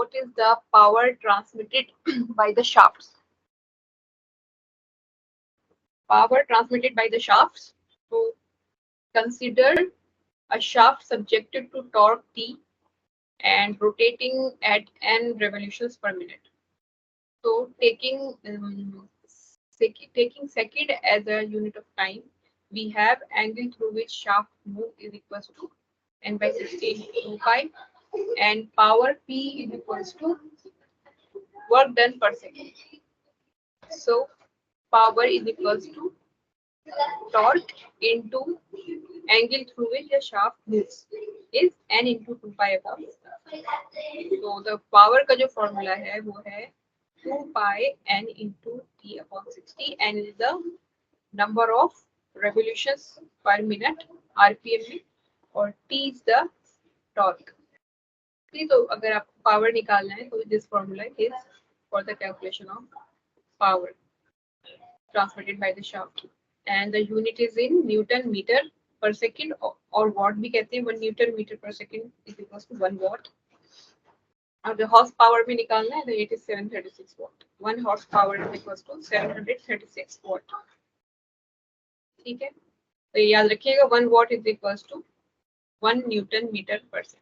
what is the power transmitted by the shafts. Power transmitted by the shafts. So consider a shaft subjected to torque T and rotating at n revolutions per minute. So taking second as a unit of time, we have angle through which shaft move is equals to n by 16 2 pi, and power P is equals to work done per second. So power is equals to torque into angle through which the shaft moves is n into 2 pi upon. So the power का जो formula है वो है 2 pi n into t upon 60, and is the number of revolutions per minute rpm में, और t is the torque. तो अगर आपको पावर निकालना है तो this formula is for the calculation of power transmitted by the shaft, and the unit is in Newton meter per second, और watt भी कहते हैं. 1 Newton meter per second is equals to 1 watt. और the horsepower भी निकालना है तो it is 736 watt. 1 horsepower is equals to 736 watt. ठीक है, तो याद रखिएगा 1 watt is equals to 1 Newton meter per second.